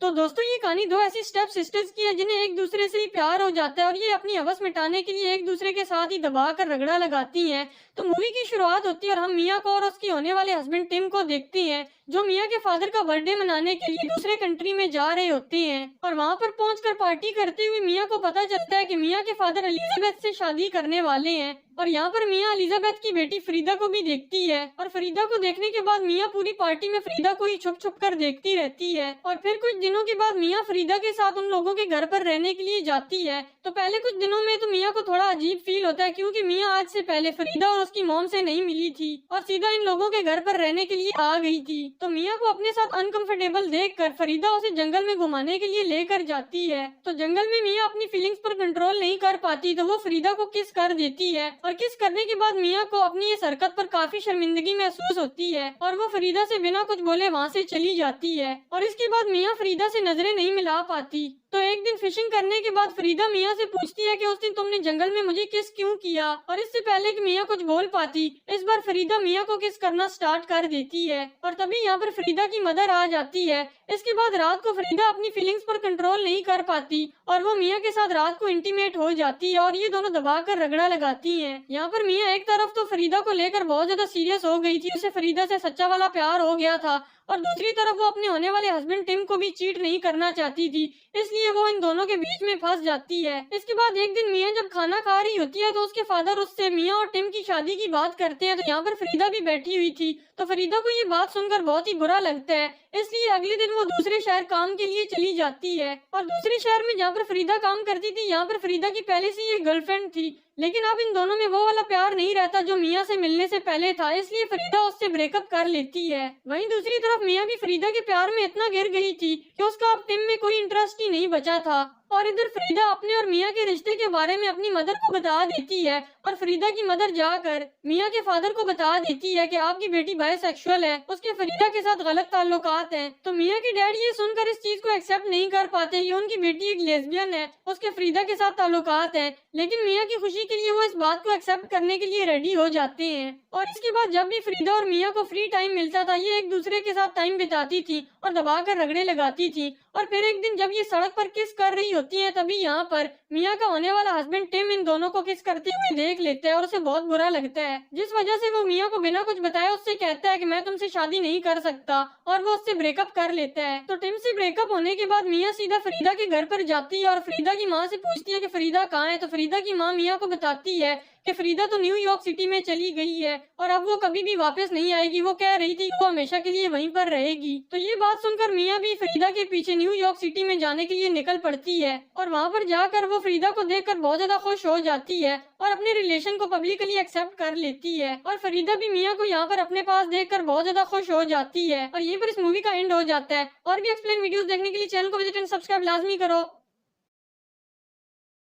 तो दोस्तों ये कहानी दो ऐसी स्टेप सिस्टर्स की है जिन्हें एक दूसरे से ही प्यार हो जाता है और ये अपनी हवस मिटाने के लिए एक दूसरे के साथ ही दबा कर रगड़ा लगाती हैं। तो मूवी की शुरुआत होती है और हम मिया को और उसकी होने वाले हस्बैंड टिम को देखते हैं जो मिया के फादर का बर्थडे मनाने के लिए दूसरे कंट्री में जा रहे होते हैं। और वहाँ पर पहुंचकर पार्टी करते हुए मिया को पता चलता है कि मिया के फादर एलिजाबेथ से शादी करने वाले हैं। और यहाँ पर मिया एलिजाबेथ की बेटी फरीदा को भी देखती है और फरीदा को देखने के बाद मिया पूरी पार्टी में फरीदा को ही छुप छुप कर देखती रहती है। और फिर कुछ दिनों के बाद मिया फरीदा के साथ उन लोगों के घर पर रहने के लिए जाती है। तो पहले कुछ दिनों में तो मिया को थोड़ा अजीब फील होता है क्योंकि मिया आज से पहले फरीदा और उसकी मॉम से नहीं मिली थी और सीधा इन लोगों के घर पर रहने के लिए आ गई थी। तो मिया को अपने साथ अनकंफर्टेबल देखकर फरीदा उसे जंगल में घुमाने के लिए लेकर जाती है। तो जंगल में मिया अपनी फीलिंग्स पर कंट्रोल नहीं कर पाती तो वो फरीदा को किस कर देती है और किस करने के बाद मिया को अपनी इस हरकत पर काफी शर्मिंदगी महसूस होती है और वो फरीदा से बिना कुछ बोले वहाँ से चली जाती है। और इसके बाद मिया फरीदा से नजरें नहीं मिला पाती। तो एक दिन फिशिंग करने के बाद फरीदा मिया से पूछती है कि उस दिन तुमने जंगल में मुझे किस क्यों किया। और इससे पहले कि मिया कुछ बोल पाती इस बार फरीदा मिया को किस करना स्टार्ट कर देती है और तभी यहाँ पर फरीदा की मदर आ जाती है। इसके बाद रात को फरीदा अपनी फीलिंग्स पर कंट्रोल नहीं कर पाती और वो मिया के साथ रात को इंटीमेट हो जाती है और ये दोनों दबाकर रगड़ा लगाती हैं। यहाँ पर मिया एक तरफ तो फरीदा को लेकर बहुत ज्यादा सीरियस हो गई थी, उसे फरीदा से सच्चा वाला प्यार हो गया था और दूसरी तरफ वो अपने होने वाले हस्बैंड टिम को भी चीट नहीं करना चाहती थी, इसलिए वो इन दोनों के बीच में फंस जाती है। इसके बाद एक दिन मिया जब खाना खा रही होती है तो उसके फादर उससे मिया और टिम की शादी की बात करते हैं। तो यहाँ पर फरीदा भी बैठी हुई थी तो फरीदा को ये बात सुनकर बहुत ही बुरा लगता है, इसलिए अगले दिन वो दूसरे शहर काम के लिए चली जाती है। और दूसरे शहर में जहाँ पर फरीदा काम करती थी यहाँ पर फरीदा की पहले से एक गर्लफ्रेंड थी, लेकिन अब इन दोनों में वो वाला प्यार नहीं रहता जो मिया से मिलने से पहले था, इसलिए फरीदा उससे ब्रेकअप कर लेती है। वहीं दूसरी तरफ मिया भी फरीदा के प्यार में इतना गिर गई थी कि उसका अब टिम में कोई इंटरेस्ट ही नहीं बचा था। और इधर फरीदा अपने और मिया के रिश्ते के बारे में अपनी मदर को बता देती है और फरीदा की मदर जाकर मिया के फादर को बता देती है कि आपकी बेटी बायसेक्सुअल है, उसके फरीदा के साथ गलत ताल्लुकात हैं। तो मिया के डैड ये सुनकर इस चीज को एक्सेप्ट नहीं कर पाते कि उनकी बेटी एक लेस्बियन है, उसके फरीदा के साथ ताल्लुकात हैं, लेकिन मिया की खुशी के लिए वो इस बात को एक्सेप्ट करने के लिए रेडी हो जाते हैं। और इसके बाद जब भी फरीदा और मिया को फ्री टाइम मिलता था ये एक दूसरे के साथ टाइम बिताती थी और दबाकर रगड़े लगाती थी। और फिर एक दिन जब ये सड़क पर किस कर रही होती है तभी यहाँ पर मिया का होने वाला हस्बैंड टिम इन दोनों को किस करते हुए देख लेता है और उसे बहुत बुरा लगता है, जिस वजह से वो मिया को बिना कुछ बताए उससे कहता है कि मैं तुमसे शादी नहीं कर सकता और वो उससे ब्रेकअप कर लेता है। तो टिम से ब्रेकअप होने के बाद मिया सीधा फरीदा के घर पर जाती है और फरीदा की माँ से पूछती है कि फरीदा कहाँ है। तो फरीदा की माँ मिया को बताती है कि फरीदा तो न्यूयॉर्क सिटी में चली गई है और अब वो कभी भी वापस नहीं आएगी, वो कह रही थी वो हमेशा के लिए वहीं पर रहेगी। तो ये बात सुनकर मिया भी फरीदा के पीछे न्यूयॉर्क सिटी में जाने के लिए निकल पड़ती है और वहाँ पर जाकर वो फरीदा को देखकर बहुत ज्यादा खुश हो जाती है और अपने रिलेशन को पब्लिकली एक्सेप्ट कर लेती है। और फरीदा भी मिया को यहाँ पर अपने पास देखकर बहुत ज्यादा खुश हो जाती है और यहीं पर इस मूवी का एंड हो जाता है। और भी एक्सप्लेन वीडियोस देखने के लिए चैनल को विजिट एंड सब्सक्राइब लाजमी करो।